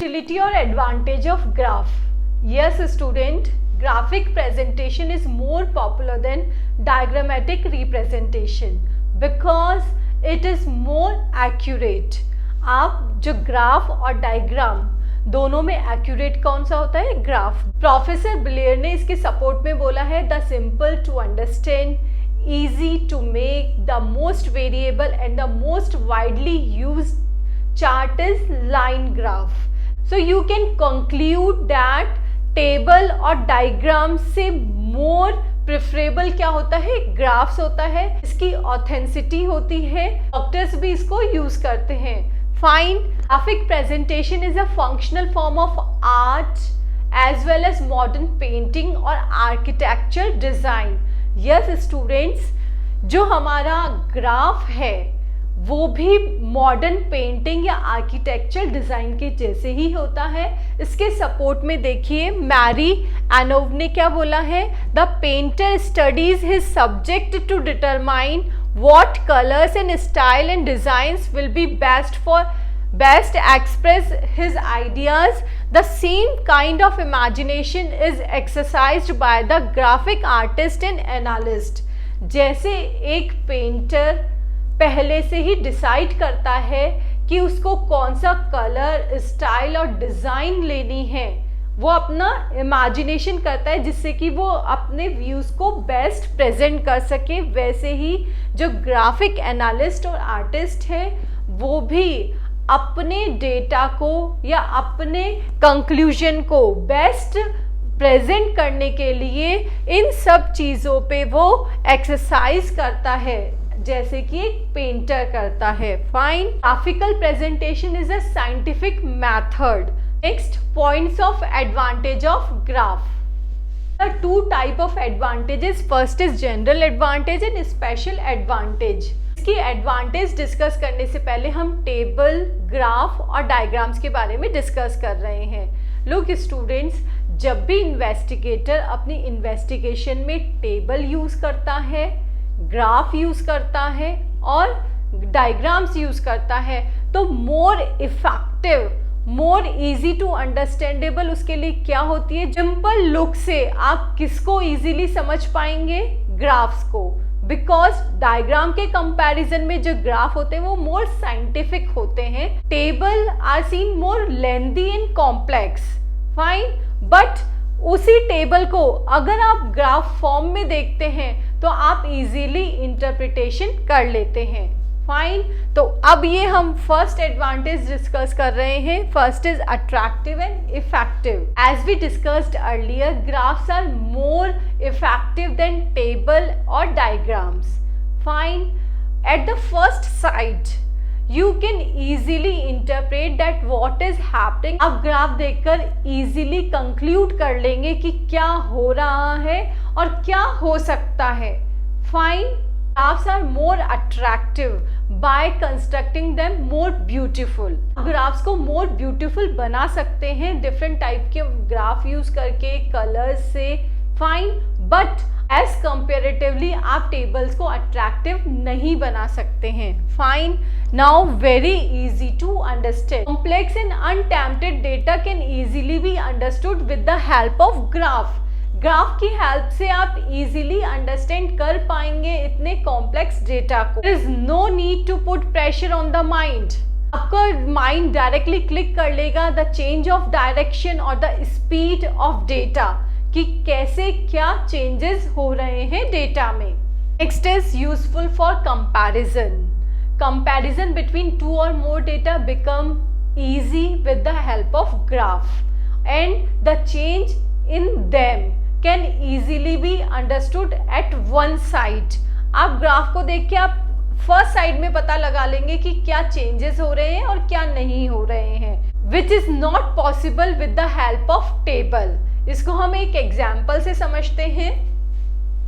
Utility or advantage of graph. Yes, student, graphic presentation is more popular than diagrammatic representation because it is more accurate. आप जो graph और diagram दोनों में accurate कौन सा होता है? ग्राफ. प्रोफेसर ब्लेयर ने इसके सपोर्ट में बोला है the simple to understand, easy to make, the most variable and the most widely used chart is line graph. So you can conclude that table और diagram से more preferable क्या होता है? graphs होता है. इसकी authenticity होती है, डॉक्टर्स भी इसको यूज करते हैं. Fine. Graphic presentation is a functional form of art as well as modern painting or architecture design. Yes students, जो हमारा ग्राफ है वो भी मॉडर्न पेंटिंग या आर्किटेक्चर डिज़ाइन के जैसे ही होता है. इसके सपोर्ट में देखिए मैरी एनोव ने क्या बोला है? The painter studies his subject to determine what colours and style and designs will be best express his ideas. The same kind of imagination is exercised by the graphic artist and analyst. जैसे एक painter पहले से ही decide करता है कि उसको कौन सा कलर, स्टाइल और डिज़ाइन लेनी है, वो अपना इमेजिनेशन करता है जिससे कि वो अपने व्यूज़ को बेस्ट प्रेजेंट कर सके, वैसे ही जो ग्राफिक एनालिस्ट और आर्टिस्ट है वो भी अपने डेटा को या अपने कंक्लूजन को बेस्ट प्रेजेंट करने के लिए इन सब चीज़ों पे वो एक्सरसाइज करता है जैसे कि एक पेंटर करता है. Fine. Graphical presentation is a scientific method. Next, points of advantage of graph. There are two type of advantages. First is general advantage and special advantage. इसकी एडवांटेज डिस्कस करने से पहले हम टेबल, ग्राफ और diagrams के बारे में discuss कर रहे हैं. लोग स्टूडेंट्स, जब भी इन्वेस्टिगेटर अपनी इन्वेस्टिगेशन में टेबल यूज करता है, ग्राफ यूज करता है और डायग्राम्स यूज करता है तो more effective, more easy to understandable उसके लिए क्या होती है? सिंपल लुक से आप किसको इजीली समझ पाएंगे? ग्राफ्स को. बिकॉज डायग्राम के कंपैरिजन में जो ग्राफ होते हैं वो मोर साइंटिफिक होते हैं. Table are seen more lengthy and complex. Fine. But उसी टेबल को अगर आप ग्राफ फॉर्म में देखते हैं तो आप इजीली इंटरप्रिटेशन कर लेते हैं. फाइन. तो अब ये हम फर्स्ट एडवांटेज डिस्कस कर रहे हैं. First is attractive and effective. As we discussed earlier, graphs are more effective than table और diagrams. Fine. At the first sight you can easily interpret that what is happening. आप graph देखकर easily conclude कर लेंगे कि क्या हो रहा है और क्या हो सकता है. Fine. Graphs are more attractive by constructing them more beautiful. ग्राफ्स को more beautiful बना सकते हैं डिफरेंट टाइप के ग्राफ यूज करके, कलर्स से. फाइन. बट एज कंपेरेटिवली आप टेबल्स को अट्रैक्टिव नहीं बना सकते हैं. Fine. Now very easy to understand. Complex and untempted data can easily be understood with the help of graph. Graph की हेल्प से आप इजीली अंडरस्टैंड कर पाएंगे इतने कॉम्प्लेक्स डेटा को. There is no need to put pressure on the mind. आपका mind directly click कर लेगा द चेंज ऑफ डायरेक्शन और द स्पीड ऑफ डेटा कि कैसे क्या चेंजेस हो रहे हैं डेटा में. Next is useful for comparison. Comparison between two और more data become easy with the help of graph and the change in them can easily be understood at one side. आप graph को देख के आप first side में पता लगा लेंगे कि क्या चेंजेस हो रहे हैं और क्या नहीं हो रहे हैं, which is not possible with the help of table. इसको हम एक एग्जाम्पल से समझते हैं.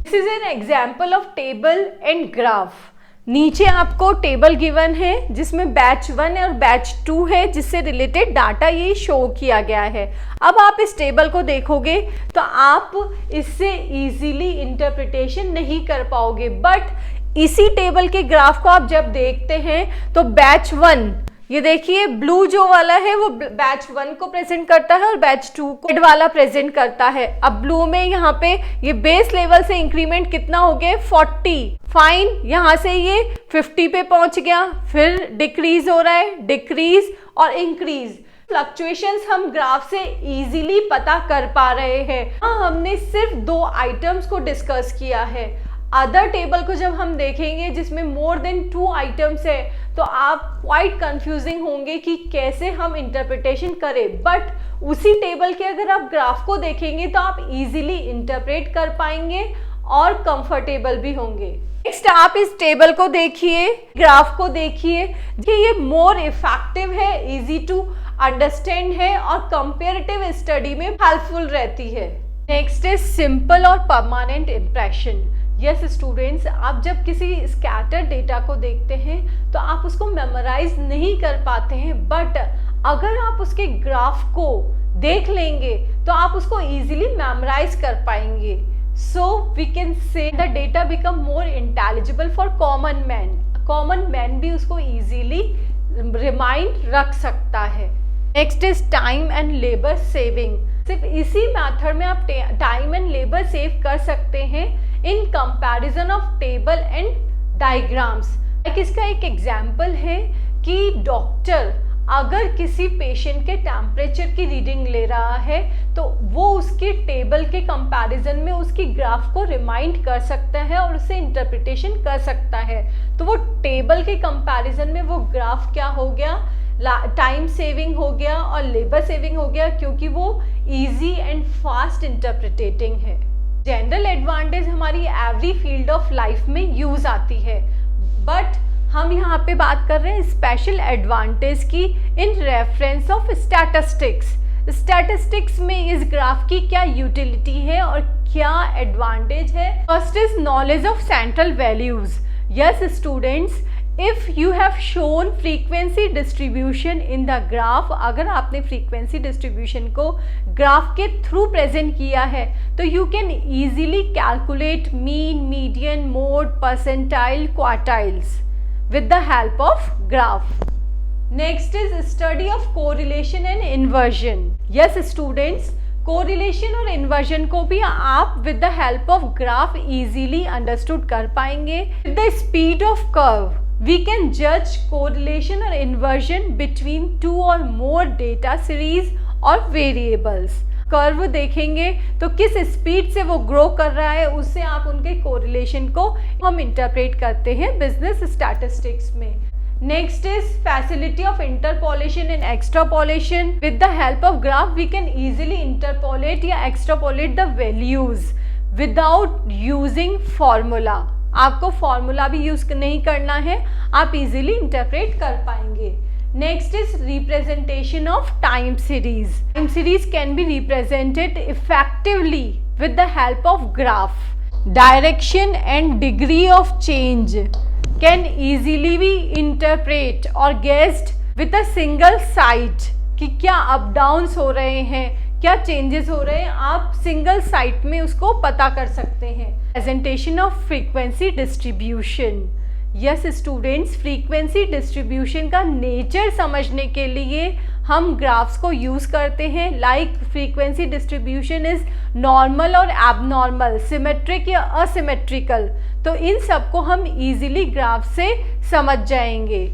This is an example of table and graph. नीचे आपको टेबल गिवन है जिसमें बैच 1 और बैच 2 है जिससे रिलेटेड डाटा ये शो किया गया है. अब आप इस टेबल को देखोगे तो आप इससे इजीली इंटरप्रिटेशन नहीं कर पाओगे. बट इसी टेबल के ग्राफ को आप जब देखते हैं तो बैच 1 ये देखिए ब्लू जो वाला है वो बैच 1 को प्रेजेंट करता है और बैच 2 को रेड वाला प्रेजेंट करता है। अब ब्लू में यहाँ पे ये बेस लेवल से इंक्रीमेंट कितना हो गया 40, फाइन, यहाँ से ये 50 पे पहुंच गया, फिर डिक्रीज हो रहा है, डिक्रीज और इंक्रीज। फ्लक्चुएशंस हम ग्राफ से इजीली पता कर पा रहे हैं। हमने सिर्फ 2 आइटम्स को डिस्कस किया है। अदर टेबल को जब हम देखेंगे जिसमें मोर देन 2 आइटम्स है तो आप क्वाइट कंफ्यूजिंग होंगे कि कैसे हम इंटरप्रिटेशन करें, बट उसी टेबल के अगर आप ग्राफ को देखेंगे तो आप इजीली इंटरप्रेट कर पाएंगे और कंफर्टेबल भी होंगे। नेक्स्ट आप इस टेबल को देखिए, ग्राफ को देखिए कि ये मोर इफेक्टिव है, इजी टू अंडरस्टैंड है और कंपेरेटिव स्टडी में हेल्पफुल रहती है। नेक्स्ट इज सिंपल और परमानेंट इंप्रेशन। यस स्टूडेंट्स, आप जब किसी स्कैटर डेटा को देखते हैं तो आप उसको मेमोराइज नहीं कर पाते हैं, बट अगर आप उसके ग्राफ को देख लेंगे तो आप उसको इजीली मेमोराइज कर पाएंगे। So we can say the data become more intelligible for common man. Common man भी उसको इजीली रिमाइंड रख सकता है। Next is time and labour saving. सिर्फ इसी मेथड में आप टाइम एंड लेबर सेव कर सकते हैं in comparison of table and diagrams. इसका एक एग्जाम्पल है कि डॉक्टर अगर किसी पेशेंट के टेम्परेचर की रीडिंग ले रहा है तो वो उसके टेबल के कंपैरिजन में उसकी ग्राफ को रिमाइंड कर सकता है और उसे इंटरप्रिटेशन कर सकता है। तो वो टेबल के कंपैरिजन में वो ग्राफ क्या हो गया, टाइम सेविंग हो गया और लेबर सेविंग हो गया, क्योंकि वो इजी एंड फास्ट इंटरप्रिटेटिंग है। जनरल एडवांटेज हमारी एवरी फील्ड ऑफ लाइफ में यूज आती है, बट हम यहाँ पे बात कर रहे हैं स्पेशल एडवांटेज की in reference of statistics. Statistics में इस ग्राफ की क्या यूटिलिटी है और क्या एडवांटेज है। First is knowledge of central values. Yes students, if you have shown frequency distribution in the graph, अगर आपने फ्रीक्वेंसी डिस्ट्रीब्यूशन को ग्राफ के थ्रू प्रेजेंट किया है तो you can easily calculate mean, median, mode, percentile, quartiles with the help of graph. Next is study of correlation and inversion. Yes students, correlation और inversion को भी आप with the help of graph easily understood कर पाएंगे. With the speed of curve, we can judge correlation or inversion between 2 or more data series और variables. Curve देखेंगे तो किस स्पीड से वो ग्रो कर रहा है, उससे आप उनके कोरिलेशन को हम इंटरप्रेट करते हैं बिजनेस स्टैटिस्टिक्स में। Next is facility of interpolation and extrapolation. With the help of graph we can easily interpolate या extrapolate the values without using formula. आपको फॉर्मूला भी यूज नहीं करना है, आप इजीली इंटरप्रेट कर पाएंगे। Next is representation of time series. Time series can be represented effectively with the help of graph. Direction and degree of change can easily be interpreted or guessed with a single sight. कि क्या up downs हो रहे हैं, क्या changes हो रहे हैं, आप सिंगल साइट में उसको पता कर सकते हैं। Presentation of frequency distribution. Yes students, frequency distribution का नेचर समझने के लिए हम ग्राफ्स को यूज करते हैं। Like frequency distribution is normal और एबनॉर्मल, सिमेट्रिक या असिमेट्रिकल, तो इन सब को हम इजीली ग्राफ से समझ जाएंगे।